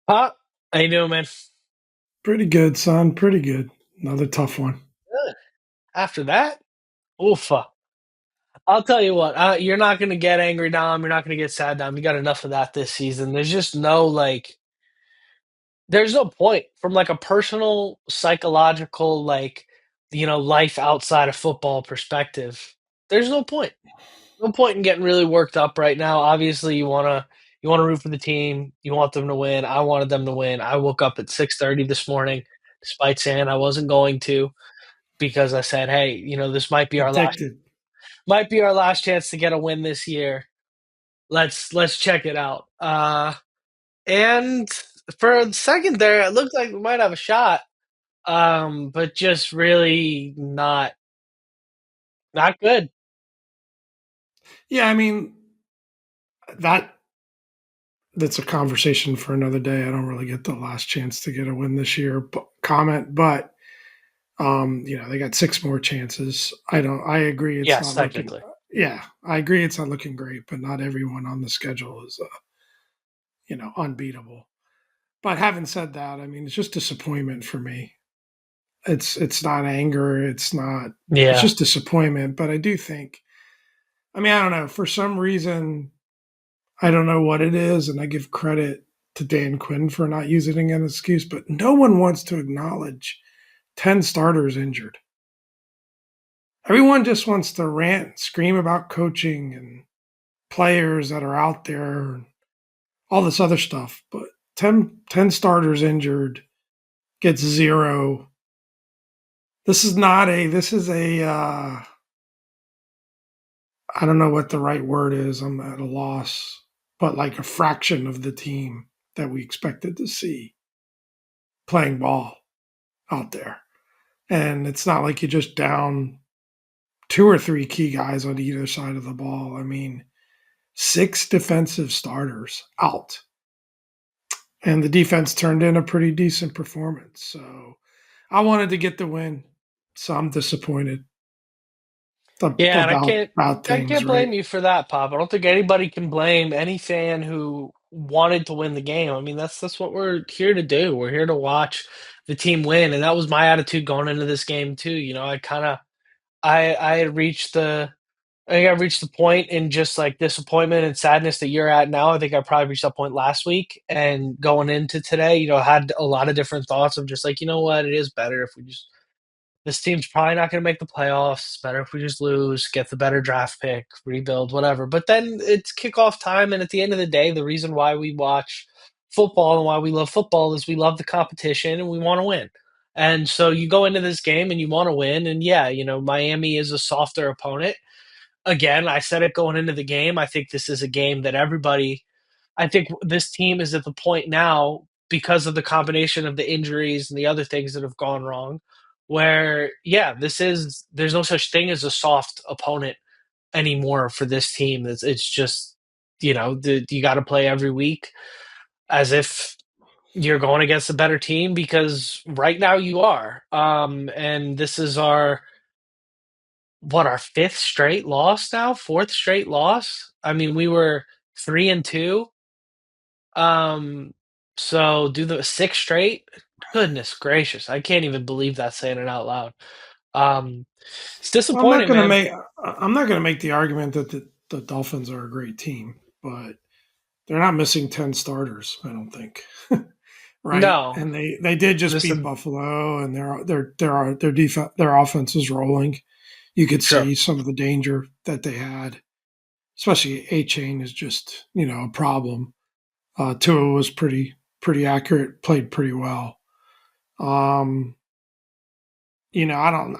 Huh? How you doing, man? Pretty good, son. Pretty good. Another tough one. Good. After that, oofa. I'll tell you what. You're not gonna get angry, Dom. You're not gonna get sad, Dom. You got enough of that this season. There's just no like. There's no point from like a personal, psychological, life outside of football perspective. There's no point. No point in getting really worked up right now. Obviously, you wanna root for the team. You want them to win. I wanted them to win. I woke up at 6:30 this morning, despite saying I wasn't going to, because I said, "Hey, this Addicted. might be our last chance to get a win this year. Let's check it out." And for a second there, it looked like we might have a shot, but just really not good. Yeah, I mean that that's a conversation for another day. I don't really get the last chance to get a win this year comment, but they got six more chances. I agree it's Yes, not looking technically. yeah, I agree it's not looking great, but not everyone on the schedule is unbeatable. But having said that, I mean it's just disappointment for me. It's not anger, it's Yeah. just disappointment, but I do think I don't know. For some reason, I don't know what it is, and I give credit to Dan Quinn for not using an excuse, but no one wants to acknowledge 10 starters injured. Everyone just wants to rant, scream about coaching and players that are out there and all this other stuff, but ten starters injured gets zero. This is a, I don't know what the right word is. I'm at a loss, but like a fraction of the team that we expected to see playing ball out there. And it's not like you're just down two or three key guys on either side of the ball. I mean, six defensive starters out. And the defense turned in a pretty decent performance. So I wanted to get the win. So I'm disappointed Yeah, and I can't about I things, can't right? blame you for that, Pop. I don't think anybody can blame any fan who wanted to win the game. I mean, that's what we're here to do. We're here to watch the team win, and that was my attitude going into this game too. I had reached the I think I reached the point in just like disappointment and sadness that you're at now. I think I probably reached that point last week, and going into today, had a lot of different thoughts of just like, you know what, it is better if we just this team's probably not going to make the playoffs. It's better if we just lose, get the better draft pick, rebuild, whatever. But then it's kickoff time, and at the end of the day, the reason why we watch football and why we love football is we love the competition and we want to win. And so you go into this game and you want to win, and yeah, Miami is a softer opponent. Again, I said it going into the game. I think this is a game that everybody I think this team is at the point now because of the combination of the injuries and the other things that have gone wrong, where yeah, there's no such thing as a soft opponent anymore for this team. It's just you got to play every week as if you're going against a better team because right now you are. And this is our fifth straight loss now, fourth straight loss. I mean, we were 3-2. Um, so do the six straight. Goodness gracious, I can't even believe that saying it out loud. Um, it's Well, I'm not disappointing, going to man. make I'm not going to make the argument that the Dolphins are a great team, but they're not missing 10 starters, I don't think. Right? No, And they did just beat listen, Buffalo, and their offense is rolling. You could sure. see some of the danger that they had, especially A Chain is just a problem. Tua was pretty accurate, played pretty well. Um, I don't.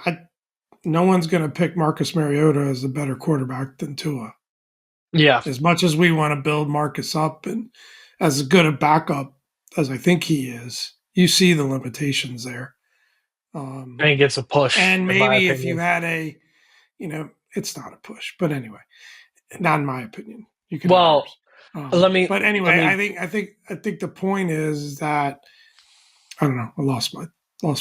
No one's going to pick Marcus Mariota as a better quarterback than Tua. Yeah, As much as we want to build Marcus up and as good a backup as I think he is, you see the limitations there. I think it's a push, And in my maybe if you opinion. had it's not a push, but anyway, not in my opinion. You could have Well, yours. let me But let anyway, me. I think the point is that I don't know. I lost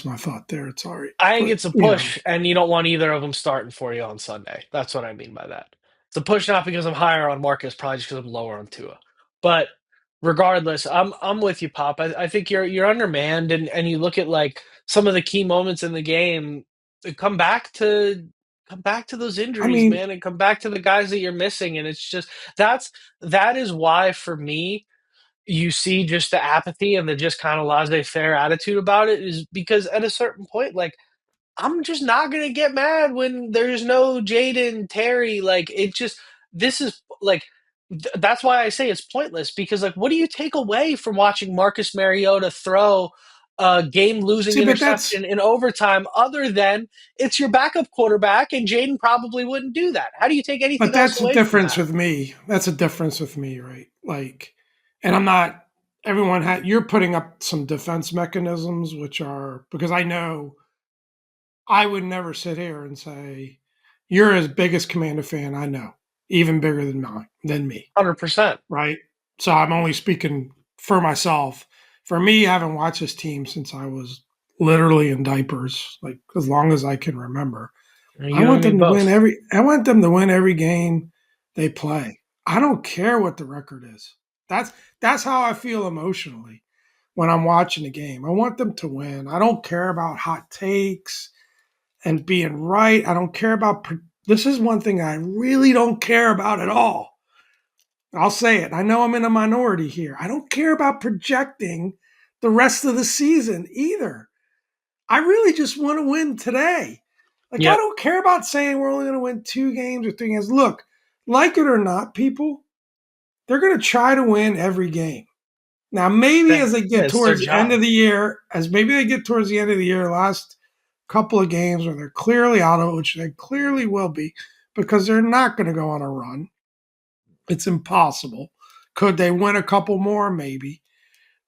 my thought there. It's all right, I think but it's a push, and you don't want either of them starting for you on Sunday. That's what I mean by that. It's a push not because I'm higher on Marcus, probably just because I'm lower on Tua. But regardless, I'm with you, Pop. I think you're undermanned, and you look at like some of the key moments in the game. Come back to come back to those I injuries, mean, man, and come back to the guys that you're missing. And it's just that is why for me you see just the apathy and the just kind of laissez-faire attitude about it is because at a certain point, like I'm just not gonna get mad when there's no Jaden Terry. Like it just this is like that's why I say it's pointless because like what do you take away from watching Marcus Mariota throw a game losing see, but that's interception in overtime other than it's your backup quarterback and Jaden probably wouldn't do that. How do you take anything but else that's a away from difference that? with me. That's a difference with me, right? Like, and I'm not. Everyone had. You're putting up some defense mechanisms, which are because I know I would never sit here and say you're as big as Commander fan I know, even bigger than mine than me, 100%. right? So I'm only speaking for myself. For me, I haven't watched this team since I was literally in diapers, like as long as I can remember. You and me both. I want them to win every game they play. I don't care what the record is. That's that's how I feel emotionally when I'm watching the game. I want them to win. I don't care about hot takes and being right. I don't care about this is one thing I really don't care about at all. I'll say it. I know I'm in a minority here. I don't care about projecting the rest of the season either. I really just want to win today. Like, I Yep. don't care about saying we're only going to win 2 games or 3 games. Look, like it or not, people, they're going to try to win every game. Now, maybe as they get It's their towards the end job. of the year, as maybe they get towards the end of the year, last couple of games where they're clearly out of it, which they clearly will be, because they're not going to go on a run. It's impossible. Could they win a couple more? Maybe.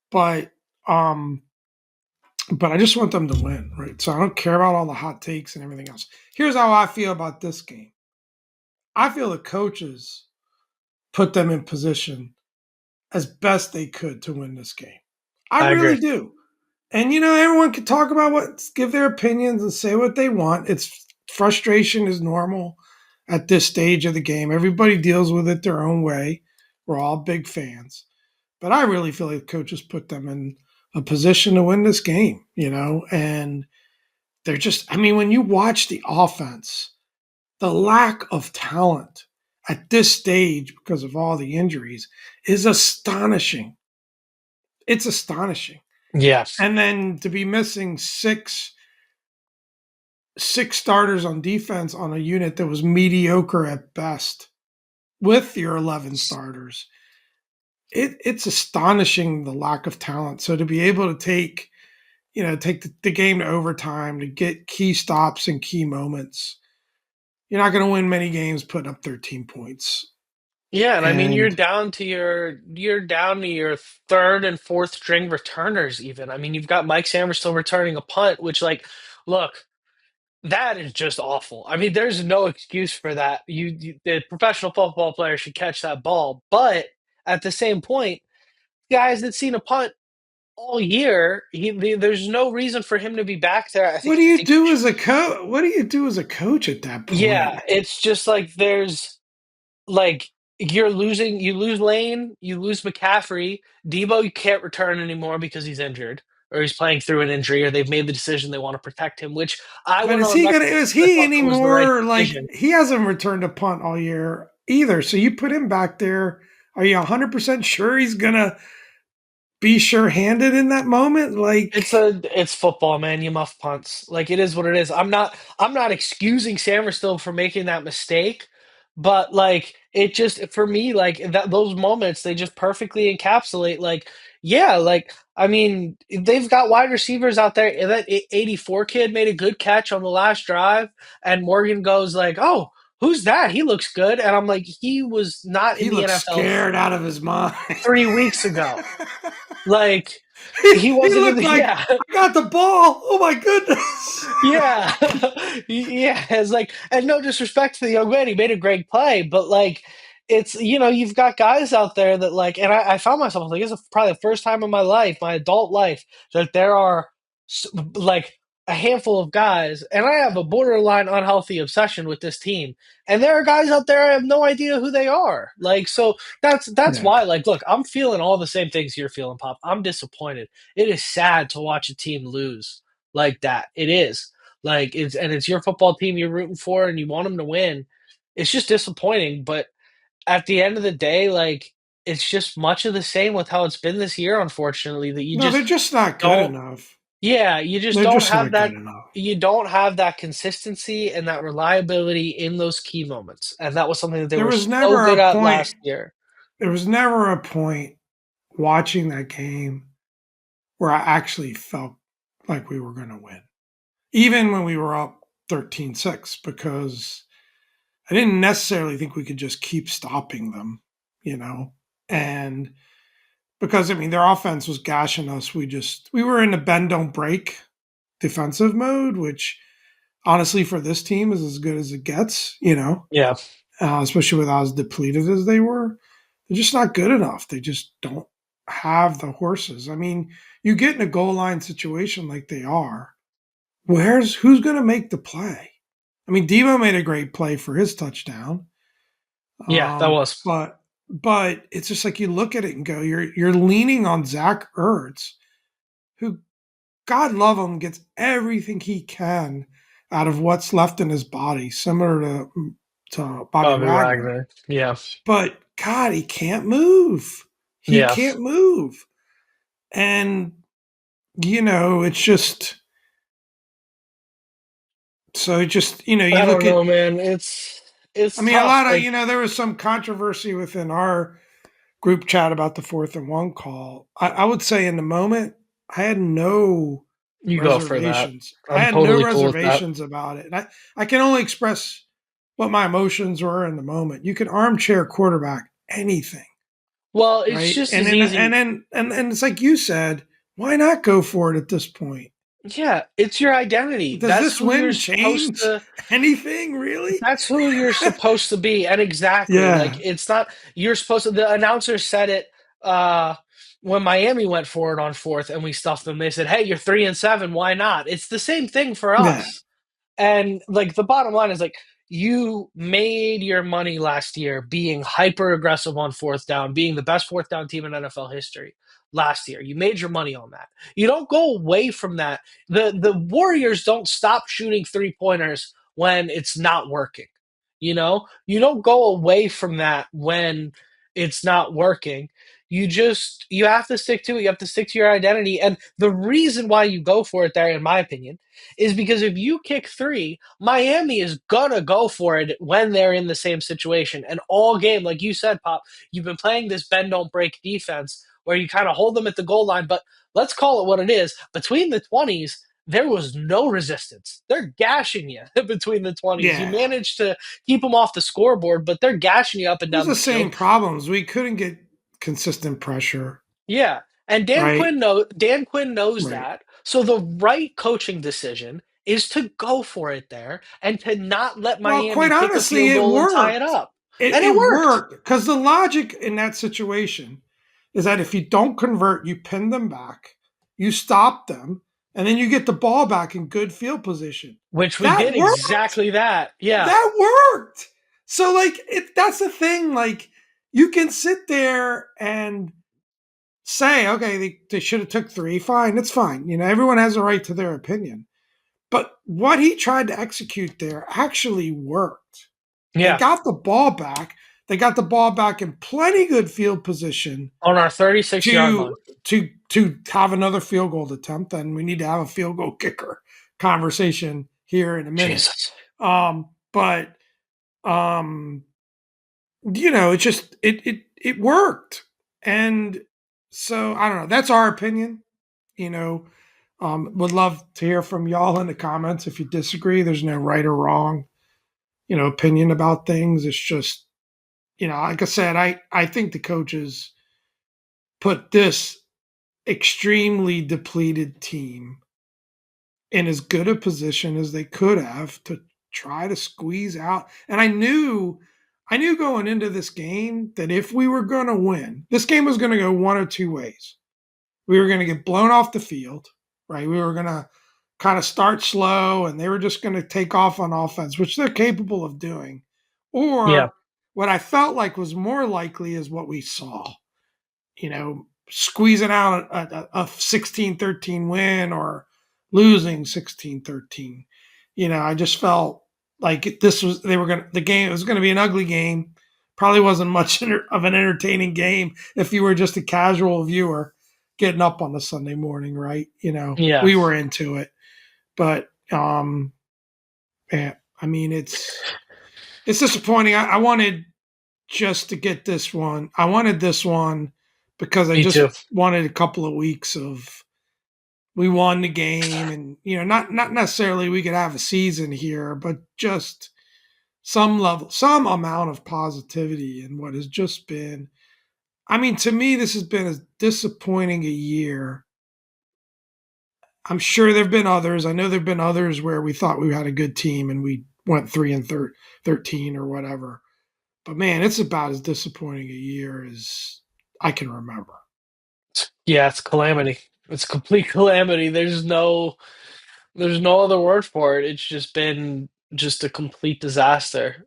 But um, but I just want them to win, right? So I don't care about all the hot takes and everything else. Here's how I feel about this game. I feel the coaches put them in position as best they could to win this game. I I really agree. do. And everyone can talk about give their opinions and say what they want. It's frustration is normal at this stage of the game. Everybody deals with it their own way. We're all big fans. But I really feel like coaches put them in a position to win this game, and they're just, I mean, when you watch the offense, the lack of talent at this stage because of all the injuries is astonishing. It's astonishing. Yes. And then to be missing six starters on defense on a unit that was mediocre at best with your 11 starters, it's astonishing the lack of talent. So to be able to take the game to overtime to get key stops and key moments, you're not going to win many games putting up 13 points. Yeah, and I mean And you're down to your third and fourth string returners even. I mean, you've got Mike Sammers still returning a punt, which like look, that is just awful. I mean, there's no excuse for that. The professional football player should catch that ball, but at the same point, guys that seen a punt all year, there's no reason for him to be back there. what do you I think do as a coach? What do you do as a coach at that point? yeah, it's just like there's like you lose Lane, you lose McCaffrey. Debo you can't return anymore because he's injured or he's playing through an injury or they've made the decision they want to protect him, which I But went is on he record gonna? Is I he thought any that was the right more like decision. he hasn't returned a punt all year either? So you put him back there. Are you 100% sure he's gonna be sure-handed in that moment? Like, It's football, man. You muff punts. Like it is what it is. I'm not excusing Sammerstill for making that mistake, but like it just for me like that those moments they just perfectly encapsulate like yeah, like I mean, they've got wide receivers out there. That 84 kid made a good catch on the last drive and Morgan goes like, "Oh, who's that? He looks good." And I'm like, "He was not in he the looks NFL scared out of his mind. 3 weeks ago." Like he He wasn't in looked the like yeah. I got the ball. Oh my goodness. Yeah. Yeah, it's like and no disrespect to the young man, he made a great play, but, like, it's you've got guys out there that, like and I found myself, like, this is probably the first time in my life, my adult life, that there are like, a handful of guys, and I have a borderline unhealthy obsession with this team. And there are guys out there I have no idea who they are. Like, so that's Yeah. why. Like, look, I'm feeling all the same things you're feeling, Pop. I'm disappointed. It is sad to watch a team lose like that. It is. Like, it's your football team you're rooting for, and you want them to win. It's just disappointing, but at the end of the day, like it's just much of the same with how it's been this year, unfortunately, that No, they're just not good don't enough. yeah, you just They're don't just have not good that enough. you don't have that consistency and that reliability in those key moments. And that was something that they There were was so never good a at point. last year. There was never a point watching that game where I actually felt like we were going to win, even when we were up 13-6, because I didn't necessarily think we could just keep stopping them, you know? And because, I mean, their offense was gashing us. We were in a bend, don't break defensive mode, which honestly for this team is as good as it gets, Yeah. especially with as depleted as they were. They're just not good enough. They just don't have the horses. I mean, you get in a goal line situation like they are. Who's going to make the play? I mean, Devo made a great play for his touchdown, Yeah, that was. but it's just like you look at it and go, you're leaning on Zach Ertz, who God love him gets everything he can out of what's left in his body, similar to Bobby Bobby Wagner. Wagner. Yeah. But God, he can't move. He Yeah. can't move. And, it's just, so it just, you I look don't at, know, man. I It's mean, a tough. lot of, Like there was some controversy within our group chat about the 4th and 1 call. I would say in the moment, I had no you go for that. reservations. I I'm had no totally cool with that. reservations about it. And I can only express what my emotions were in the moment. You can armchair quarterback anything, Well, it's right? just And as then and easy. then and it's like you said, why not go for it at this point? Yeah, it's your identity. Does this win change anything really? That's who you're supposed to be, and exactly, like, Yeah, it's not you're supposed to the announcer said it, uh, when Miami went for it on 4th and we stuffed them, they said, "Hey, you're 3-7, why not?" It's the same thing for yeah, us. And like the bottom line is like you made your money last year being hyper aggressive on 4th down, being the best 4th down team in NFL history last year. You made your money on that. You don't go away from that. The Warriors don't stop shooting 3 pointers when it's not working. You don't go away from that when it's not working. You have to stick to it. You have to stick to your identity. And the reason why you go for it there, in my opinion, is because if you kick three, Miami is gonna go for it when they're in the same situation. And all game, like you said, Pop, you've been playing this bend don't break defense where you kind of hold them at the goal line. But let's call it what it is. Between the 20s, there was no resistance. They're gashing you between the 20s. You yeah. managed to keep them off the scoreboard, but they're gashing you up and It was down the the field. same problems. We couldn't get consistent pressure, Yeah. And right? Dan Quinn knows Right. that. So the right coaching decision is to go for it there and to not let Well, Miami quite kick a honestly, field it goal and tie it worked. up. It, And it it worked. worked because the logic in that situation is that if you don't convert, you pin them back, you stop them, and then you get the ball back in good field position. Which we That did worked. exactly that. Yeah. That worked. So, like, that's the thing. Like, you can sit there and say, okay, they should have took three. Fine, it's fine. Everyone has a right to their opinion. But what he tried to execute there actually worked. They Yeah. got the ball back. They got the ball back in plenty good field position On our 36-yard to line. have another field goal attempt. And we need to have a field goal kicker conversation here in a minute. Jesus. But it just it worked. And so I don't know. That's our opinion. You know, would love to hear from y'all in the comments if you disagree. There's no right or wrong, opinion about things. It's just, like I said, I think the coaches put this extremely depleted team in as good a position as they could have to try to squeeze out. And I knew going into this game that if we were going to win, this game was going to go one of two ways. We were going to get blown off the field, right? We were going to kind of start slow and they were just going to take off on offense, which they're capable of doing. Yeah. Or what I felt like was more likely is what we saw, squeezing out a 16-13 win or losing 16-13. I just felt like they were going to, the game, it was going to be an ugly game. Probably wasn't much of an entertaining game if you were just a casual viewer getting up on the Sunday morning, right? Yeah. We were into it, but yeah, I mean, it's disappointing. I wanted just to get this one. I wanted this one because I Me just too. wanted a couple of weeks of we won the game, and not necessarily we could have a season here, but just some level, some amount of positivity in what has just been. I mean, to me, this has been as disappointing a year. I'm sure there've been others. I know there've been others where we thought we had a good team and we went 3-13 or whatever. But man, it's about as disappointing a year as I can remember. Yeah, it's calamity. It's complete calamity. There's no other word for it. It's just been just a complete disaster.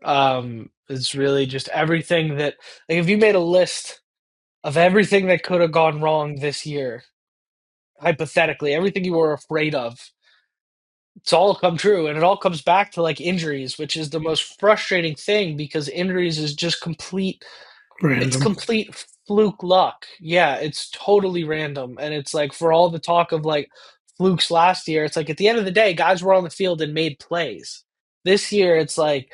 It's really just everything that, like, if you made a list of everything that could have gone wrong this year, hypothetically, everything you were afraid of, it's all come true, and it all comes back to like injuries, which is the most frustrating thing because injuries is just complete. It's Random. complete fluke luck. Yeah, it's totally random. And it's like for all the talk of like flukes last year, it's like at the end of the day, guys were on the field and made plays. This year it's like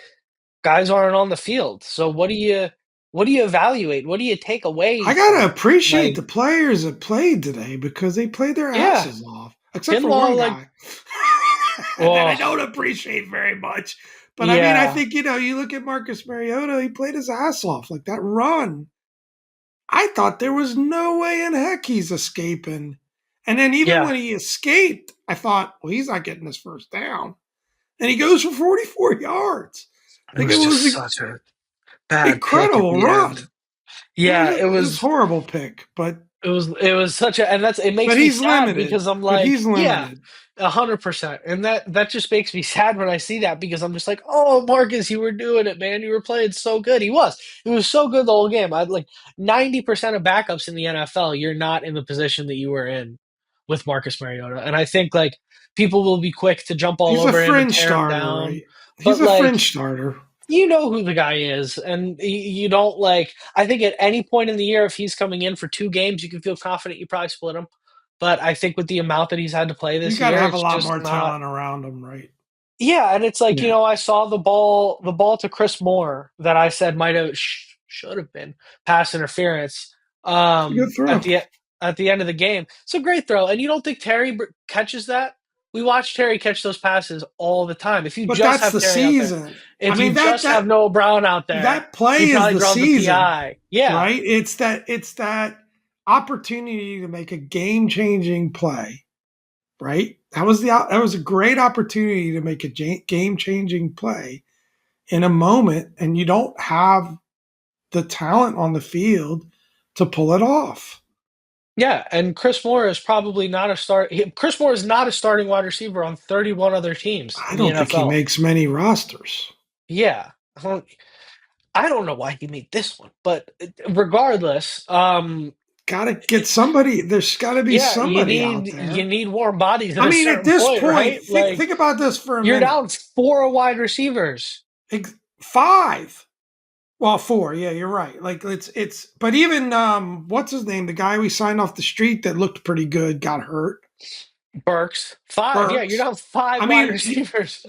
guys aren't on the field. So what do you evaluate? What do you take away I gotta from it? appreciate Like, the players that played today because they played their yeah, asses off, except for Kinlaw, one like, guy that I oh, don't appreciate very much. But I mean, I yeah, think you look at Marcus Mariota, he played his ass off like that run. I thought there was no way in heck he's escaping. And then even yeah. when he escaped, I thought, well, he's not getting his first down. And he goes for 44 yards. It Like it was just was an such a bad pick at incredible the end. run. Yeah, It was a horrible pick, it was such a, and that's, it makes but me he's sad limited. because I'm But like, he's yeah, limited. 100%. And that just makes me sad when I see that because I'm just like, oh, Marcus, you were doing it, man. You were playing so good. He was so good the whole game. I'd like 90% of backups in the NFL, you're not in the position that you were in with Marcus Mariota. And I think like people will be quick to jump all He's a over him and fringe tear him starter, down. right? He's But a like, fringe starter. you know who the guy is, and you don't like. I think at any point in the year, if he's coming in for 2 games, you can feel confident you probably split him. But I think with the amount that he's had to play You this got to year, have a it's lot just more not. talent around him, right? Yeah, and it's like, Yeah, I saw the ball to Chris Moore that I said might have should have been pass interference it's a good throw. at the end of the game. It's a great throw, and you don't think Terry catches that? We watch Terry catch those passes all the time. If you But just that's have the Terry out there, season. I if you mean just have Noah Brown out there, that play he is probably the draws a season, PI. Yeah, right? It's that opportunity to make a game changing play, right? That was a great opportunity to make a game changing play in a moment, and you don't have the talent on the field to pull it off. yeah, and Chris Moore is probably not a start. Chris Moore is not a starting wide receiver on 31 other teams I in the don't think he NFL. makes many rosters. Yeah, I don't know why he made this one, but regardless, Got to get somebody. There's got to be yeah, you somebody need out you there. need more bodies at I a mean, at certain this point, point, right? think Like think about this for a you're minute. down 4 wide receivers. Five. Well, four. Yeah, you're right. Like it's. But even what's his name? The guy we signed off the street that looked pretty good got hurt. Burks 5. Yeah, you're Burks. down five I wide mean, receivers.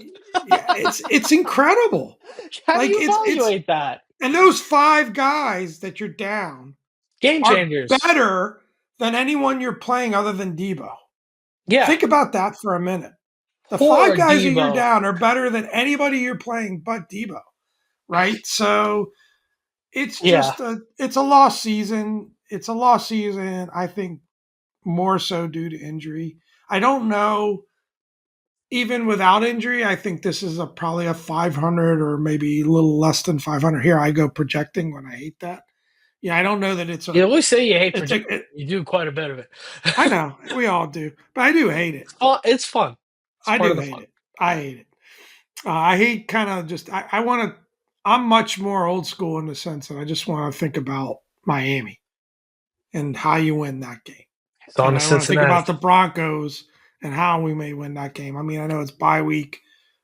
yeah, it's incredible. How do Like you it's evaluate that? and those five guys that you're down Game are changers. better than anyone you're playing other than Debo. Yeah, Think about that for a minute. The five poor guys that you're Debo. down are better than anybody you're playing but Debo, right? So Yeah, it's a lost season. It's a lost season. I think more so due to injury. I don't know. Even without injury, I think this is probably a 500 or maybe a little less than 500. Here I go projecting when I hate that. Yeah, I don't know that you always say you hate it's projecting. a it, You do quite a bit of it. I know we all do, but I do hate it. It's fun. It's I part do of the hate fun. it. I hate it. I hate kind of just. I want to. I'm much more old school in the sense that I just want to think about Miami and how you win that game. It's on And to I want to think Cincinnati. about the Broncos and how we may win that game. I mean, I know it's bye week.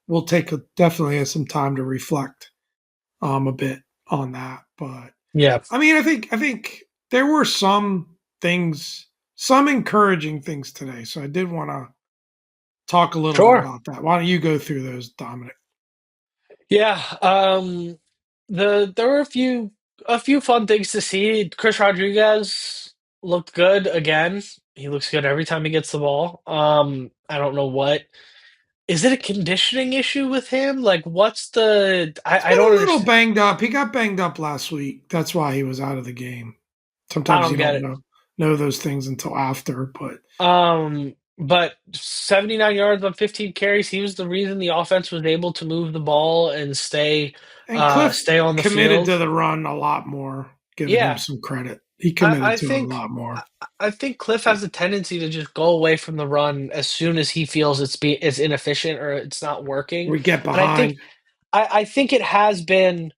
We'll take definitely have some time to reflect a bit on that. But Yeah, I mean, I think there were some things, some encouraging things today. So I did want to talk a little bit sure. about that. Why don't you go through those, Dominic? Yeah, there were a few fun things to see. Chris Rodriguez looked good again. He looks good every time he gets the ball. I don't know what is it a conditioning issue with him? Like, what's the? He's I been don't a little understand. banged up. He got banged up last week. That's why he was out of the game. I Sometimes don't you get don't it. know those things until after, but But 79 yards on 15 carries. He was the reason the offense was able to move the ball and and Cliff stay on the committed field. to the run a lot more, giving him Yeah, some credit. He I, committed I to it a think lot I, more. I think Cliff has a tendency to just go away from the run as soon as he feels it's inefficient or it's not working. We get And behind. I think it has been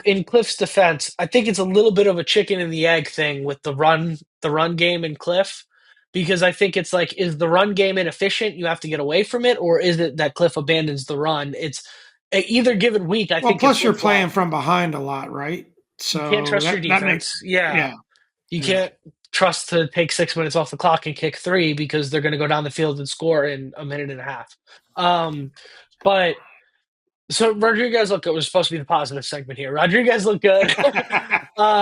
in Cliff's defense. I think it's a little bit of a chicken and the egg thing with the run game in Cliff. Because I think it's like, is the run game inefficient? You have to get away from it, or is it that Cliff abandons the run? It's either given week. I Well, think it's plus you're flip flop. playing from behind a lot, right? You can't So trust your that makes defense. Yeah, yeah, you yeah. can't trust to take 6 minutes off the clock and kick three because they're going to go down the field and score in a minute and a half. Um, but so Rodriguez look, it was supposed to be the positive segment here. Rodriguez looked good.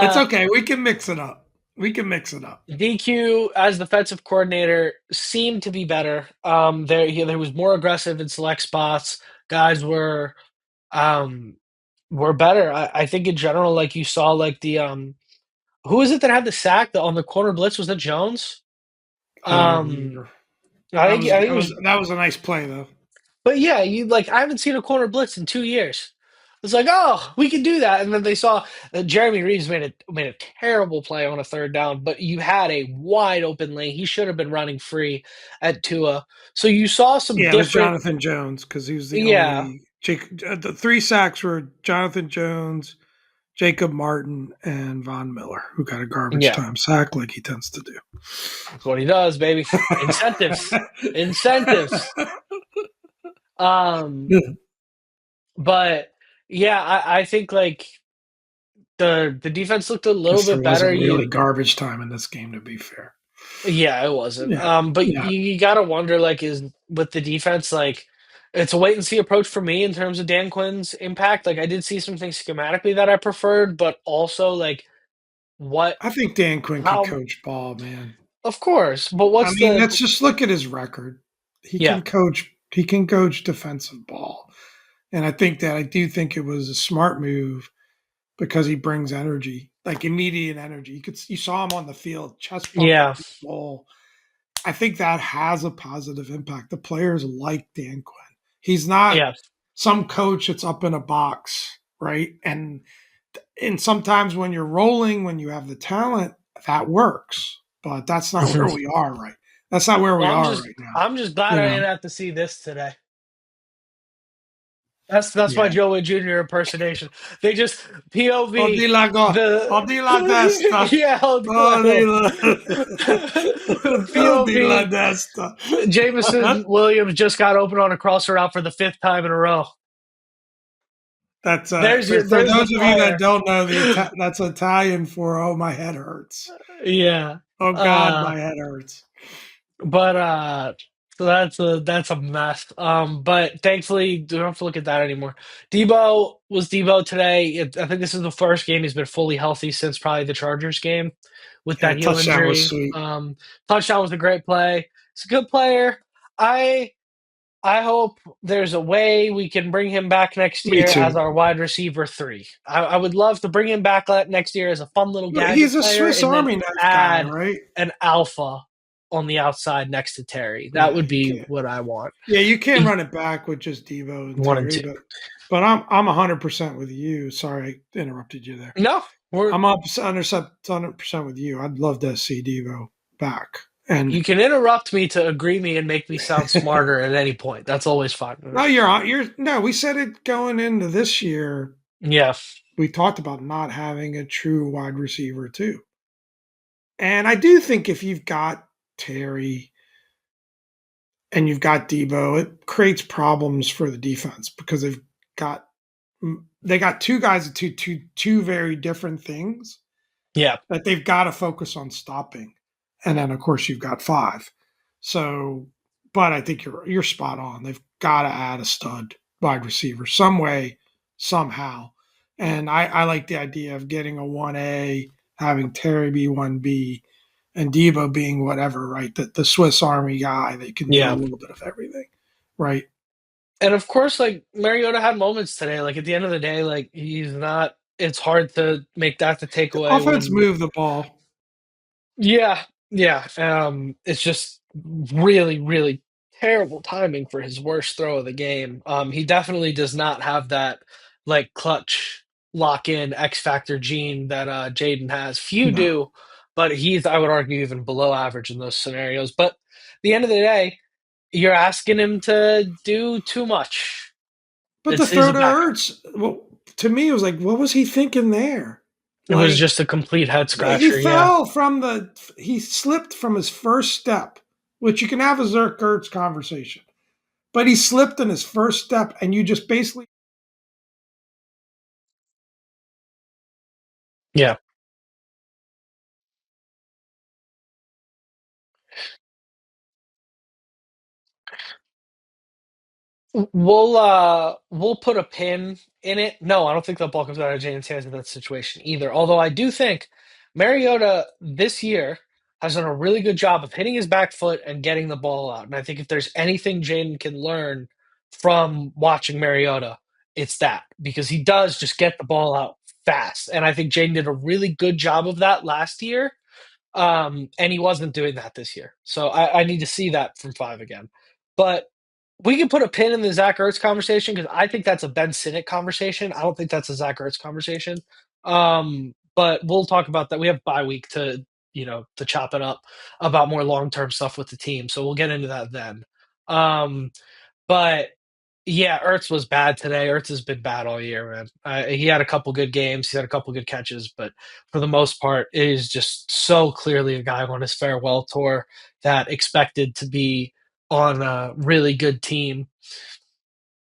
It's uh, okay. We can mix it up. We can mix it up. DQ as defensive coordinator seemed to be better. There was more aggressive in select spots. Guys um, were better. I think in general, like you saw, like the who was it that had the sack on the corner blitz? Was it Jones? I don't Um, remember. That was I think that it was was, that was a nice play though. but yeah, you like I haven't seen a corner blitz in 2 years. It's like, oh, we can do that, and then they saw that Jeremy Reeves made a terrible play on a third down, but you had a wide open lane. He should have been running free at Tua. So you saw some Yeah, it was different, Jonathan Jones because he was the yeah, only. The three sacks were Jonathan Jones, Jacob Martin, and Von Miller, who got a garbage yeah, time sack like he tends to do. that's what he does, baby. Incentives, incentives. Um, but yeah, I think like the defense looked a little Guess there bit better. wasn't You really garbage time in this game, to be fair. Yeah, it wasn't. Yeah, But yeah. you gotta wonder, like, is with the defense, like, it's a wait and see approach for me in terms of Dan Quinn's impact. Like, I did see some things schematically that I preferred, but also like what, I think Dan Quinn can how, coach ball, man. of course, but I what's mean, the, let's just look at his record. He yeah, can coach. He can coach defensive ball, and I do think it was a smart move because he brings energy, like immediate energy. You saw him on the field, chest pumping yeah, the ball. I think that has a positive impact. The players like Dan Quinn. He's not yeah, some coach that's up in a box, right? And sometimes when you're rolling, when you have the talent, that works. But that's not where we are right. That's not where we well, are right now. I'm just glad You I know. didn't have to see this today. That's my Yeah. Joey Jr. impersonation. They just POV Odi la destra. yeah, Odi la, Odi la POV destra. Jameson Williams just got open on a crosser out for the fifth time in a row. That's for There's the those of you that fire. don't know that's Italian for oh my head hurts. Yeah. Oh God, Uh my head hurts. but so that's a mess. But thankfully you don't have to look at that anymore. Debo was Debo today. I think this is the first game he's been fully healthy since probably the Chargers game with Yeah, that the heel touchdown was injury. sweet. Touchdown was a great play. He's a good player. I I hope there's a way we can bring him back next Me year as too. our wide receiver three. I would love to bring him back next year as a fun little But gadget he's a player Swiss and then Army knife guy, add right? an alpha on the outside next to Terry. That Yeah, would you be can't. what I want. Yeah, you can't E- run it back with just Devo and One and Terry, two. but I'm 100% with you. Sorry, I interrupted you there. No, we're I'm up 100% with you. I'd love to see Devo back, And You can interrupt me to agree me and make me sound smarter at any point. That's always fine with me. no, you're no. We said it going into this year. Yeah, We talked about not having a true wide receiver too, and I do think if you've got Terry and you've got Debo, it creates problems for the defense because got they got two guys that do two very different things yeah. that they've got to focus on stopping. And then of course you've got five. So, but I think you're spot on. They've got to add a stud wide receiver some way, somehow. And I like the idea of getting a 1A, having Terry be 1B, and Debo being whatever, right? The Swiss Army guy, they can do a Yeah. little bit of everything, right? And of course, like Mariota had moments today. Like at the end of the day, like he's not. It's hard to make that the The takeaway offense when. moved the ball. Yeah, yeah. It's just really, really terrible timing for his worst throw of the game. He definitely does not have that like clutch lock in X factor gene that Jaden has. Few No. do, but he's I would argue even below average in those scenarios. But at the end of the day, you're asking him to do too much. But the It's his throw to backup. Ertz, well, to me, it was like, what was he thinking there? It was Like, just a complete head he scratcher. Yeah, fell from he slipped from his first step, which you can have a Zerk Ertz conversation, but he slipped in his first step, and you just basically, yeah. We'll put a pin in it. No, I don't think the ball comes out of Jaden's hands in that situation either. Although I do think Mariota this year has done a really good job of hitting his back foot and getting the ball out. And I think if there's anything Jaden can learn from watching Mariota, it's that because he does just get the ball out fast. And I think Jaden did a really good job of that last year. And he wasn't doing that this year. So I need to see that from five again. But we can put a pin in the Zach Ertz conversation because I think that's a Ben Sinnott conversation. I don't think that's a Zach Ertz conversation. But we'll talk about that. We have bye week to to chop it up about more long term stuff with the team. So we'll get into that then. Um, but yeah, Ertz was bad today. Ertz has been bad all year, man. He had a couple good games. He had a couple good catches, but for the most part, it is just so clearly a guy on his farewell tour that expected to be on a really good team.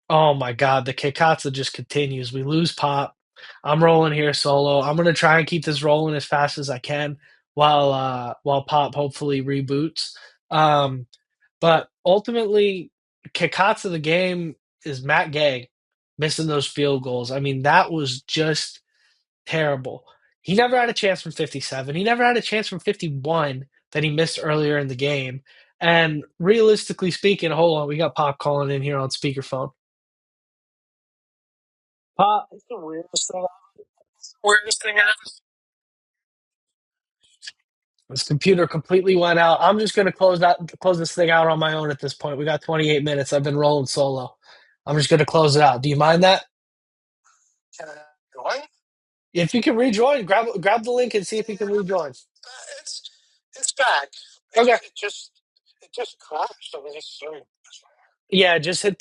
Oh my God, the Kikatsa just continues. We lose Pop. I'm rolling here solo. I'm gonna try and keep this rolling as fast as I can while Pop hopefully reboots. Um, but ultimately, Kikatsa the game is Matt Gay missing those field goals. I mean, that was just terrible. He never had a chance from 57. He never had a chance from 51 that he missed earlier in the game. And realistically speaking, hold on, we got Pop calling in here on speakerphone. Pop, it's the weirdest thing. Weirdest thing ever. This computer completely went out. I'm just gonna close this thing out on my own at this point. We got 28 minutes. I've been rolling solo. I'm just gonna close it out. Do you mind that? Can I join? If you can rejoin, grab the link and see if you can rejoin. It's it's back. Okay. It just crashed. I mean, it's sorry. Yeah, just hit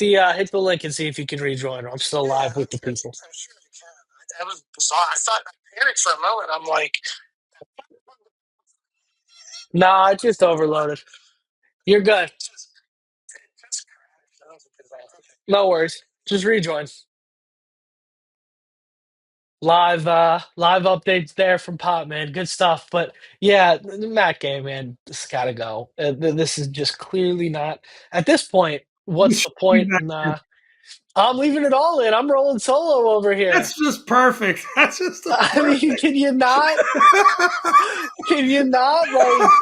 the link and see if you can rejoin. I'm still live with the people. I'm sure you can. That was bizarre. I thought I panicked for a moment. I'm like, nah, it just overloaded. You're good. No worries. Just rejoin. Live updates there from Pop, man. Good stuff. But yeah, the Matt Gay, man, this gotta go. This is just clearly not at this point. you What's should the leave point? that in. Nah, I'm leaving it all in. I'm rolling solo over here. That's just perfect. That's just a I mean, perfect. can you not? Can you not? Like,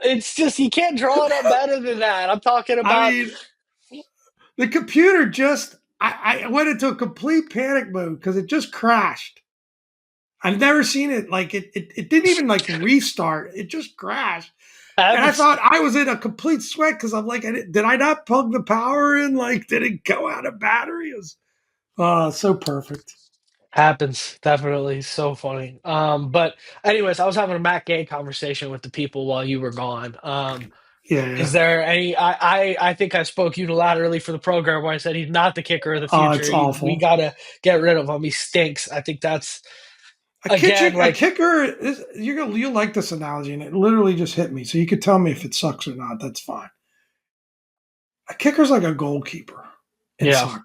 it's just you can't draw it up better than that. I'm talking I about. mean, the computer just, I went into a complete panic mode because it just crashed. I've never seen it like it didn't even like restart. It just crashed. I And I haven't. thought I was in a complete sweat because I'm like, did I not plug the power in? Like, did it go out of battery? It was so perfect. Happens, definitely. So funny. But anyways, I was having a Matt Gay conversation with the people while you were gone. Yeah, Is yeah. there any? I think I spoke unilaterally for the program where I said he's not the kicker of the Oh, future. it's We awful. gotta get rid of him. He stinks. I think that's again A like kicker is you like this analogy, and it literally just hit me. So you could tell me if it sucks or not. That's fine. A kicker's like a goalkeeper in yeah, soccer,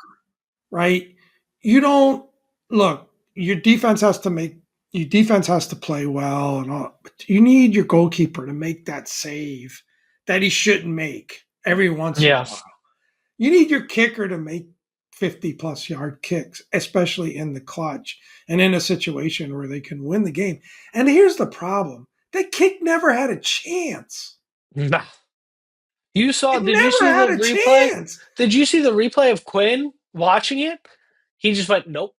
right? You don't look. Your defense has to make your defense has to play well, and all. But you need your goalkeeper to make that save that he shouldn't make every once in a yeah. while. You need your kicker to make 50 plus yard kicks, especially in the clutch and in a situation where they can win the game. And here's the problem: that kick never had a chance. Nah. You saw? It Did you never see had the a replay? chance. Did you see the replay of Quinn watching it? He just went nope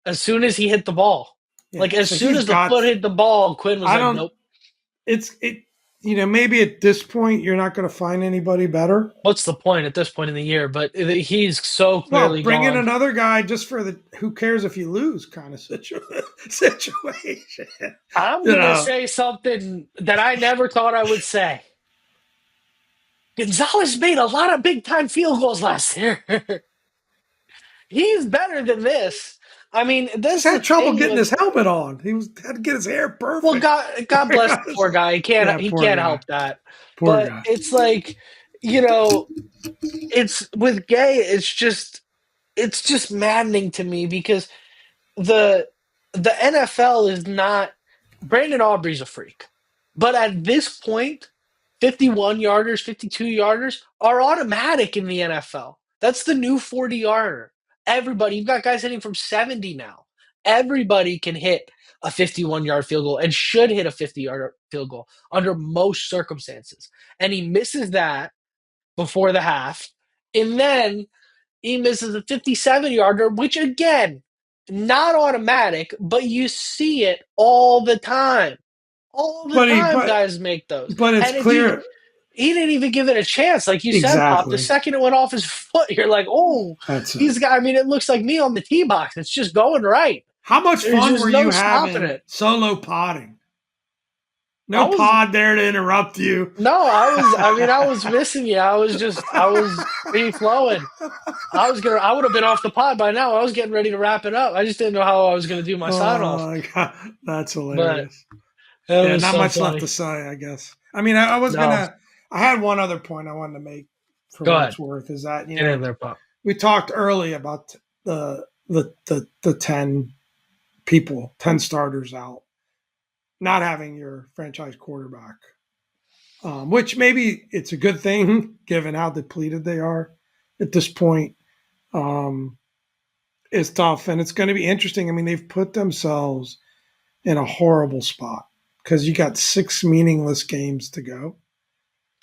as soon as he hit the ball. Like Yeah, as so soon he's as the got. foot hit the ball, Quinn was I like don't. nope. It's it. Maybe at this point you're not going to find anybody better. What's the point at this point in the year? But he's so Well, clearly bring in gone. another guy just for the who cares if you lose kind of situation. I'm You gonna know, say something that I never thought I would say. Gonzalez made a lot of big time field goals last year. He's better than this. I mean, just this is had the trouble thing getting with his helmet on. Had to get his hair well, perfect. God bless the poor guy. Yeah, He poor can't guy. help that. Poor But guy. it's like, you know, it's with Gay. It's just maddening to me because the the NFL is not Brandon Aubrey's a freak. But at this point, 51 yarders, 52 yarders are automatic in the NFL. That's the new 40 yarder. Everybody, you've got guys hitting from 70 now. Everybody can hit a 51-yard field goal and should hit a 50-yard field goal under most circumstances. And he misses that before the half. And then he misses a 57 yarder, which again, not automatic, but you see it all the time. All the But he time, but guys make those. but it's And if you, clear he didn't even give it a chance. Like you said, Pop, the exactly. second it went off his foot, you're like, oh, That's it. he's got, I mean, it looks like me on the tee box. It's just going right. How much There's fun just were you no stopping having it. solo potting? I No was, pod there to interrupt you. no, I was missing you. I was free flowing. I would have been off the pod by now. I was getting ready to wrap it up. I just didn't know how I was going to do my sign Oh off, my god, that's but hilarious. it Yeah, was not so much left to funny. say, I guess. I mean, I was No, gonna. I had one other point I wanted to make, for go what ahead. it's worth, is that Get in there, Pop. we talked early about the 10 starters out, not having your franchise quarterback, which maybe it's a good thing given how depleted they are at this point. Um, is tough, and it's going to be interesting. I mean, they've put themselves in a horrible spot because you got 6 meaningless games to go.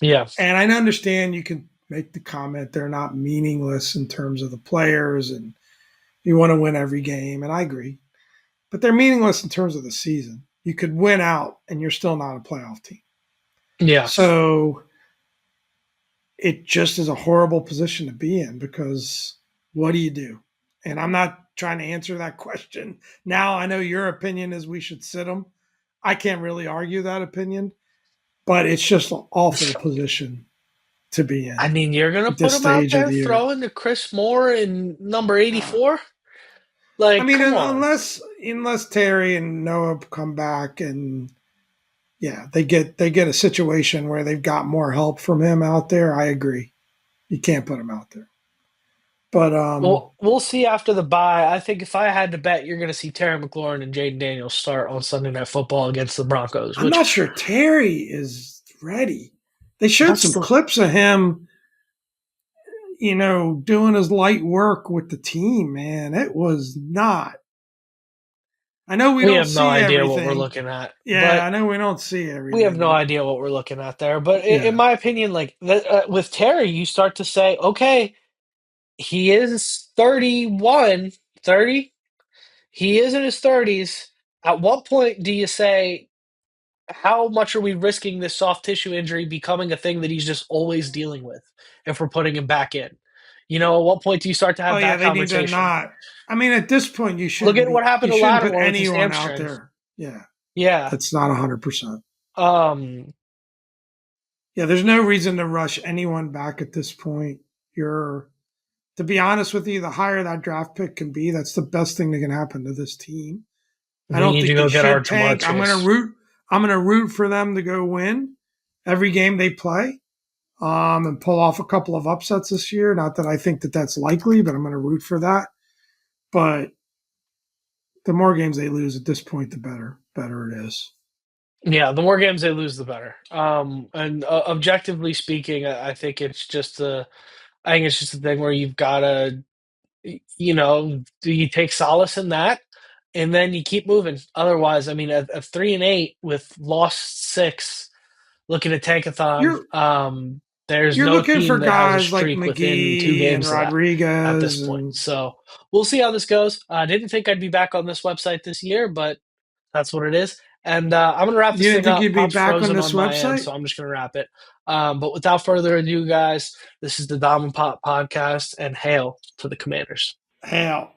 Yeah, And I understand you can make the comment they're not meaningless in terms of the players and you want to win every game. And I agree, but they're meaningless in terms of the season. You could win out and you're still not a playoff team. yeah. So it just is a horrible position to be in because what do you do? And I'm not trying to answer that question now. I know your opinion is we should sit them. I can't really argue that opinion, but it's just an awful position to be I in mean, you're gonna at put this him out stage of there the year. throwing to Chris Moore in number Uh, 84? I Like, mean, come on. unless Terry and Noah come back and yeah, they get a situation where they've got more help from him out there. I agree. You can't put him out there. But Well, we'll see after the bye. I think if I had to bet, you're gonna see Terry McLaurin and Jaden Daniels start on Sunday Night Football against the Broncos, I'm which not sure Terry is ready. They showed that's some the clips of him, doing his light work with the team, man. It was not. I know we we don't have no see idea what we're everything. looking at, Yeah, but I know we don't see we have everything, no but idea what we're looking at there. But in yeah. my opinion, like with Terry, you start to say, okay, he is 31, 30. He is in his 30s. At what point do you say, how much are we risking this soft tissue injury becoming a thing that he's just always dealing with if we're putting him back in? At what point do you start to Oh have yeah, that they need to conversation? not. I mean, at this point, Look at what happened you to shouldn't put Lattimore with his anyone out hamstring. there. Yeah, Yeah. that's not 100%. Um, Yeah, there's no reason to rush anyone back at this point. You're To be honest with you, the higher that draft pick can be, that's the best thing that can happen to this team. I we don't need to think they go get our should Jamar tank. Chase. I'm gonna root for them to go win every game they play, and pull off a couple of upsets this year. Not that I think that that's likely, but I'm gonna root for that. But the more games they lose at this point, the better it is. Yeah, the more games they lose, the better. And objectively speaking, I think it's just a thing where you've got to, do you take solace in that, and then you keep moving. Otherwise, I mean, at 3-8 with lost six, looking at Tankathon, You're there's you're no looking team for that has a guys like streak within two McGee and games of that at this Rodriguez, point. and So we'll see how this goes. I didn't think I'd be back on this website this year, but that's what it is. And I'm going to wrap you this didn't thing think up. you'd be Pop's back on frozen this on my end, website. so I'm just going to wrap it. But without further ado, guys, this is the Dom and Pop podcast, and hail to the Commanders. Hell,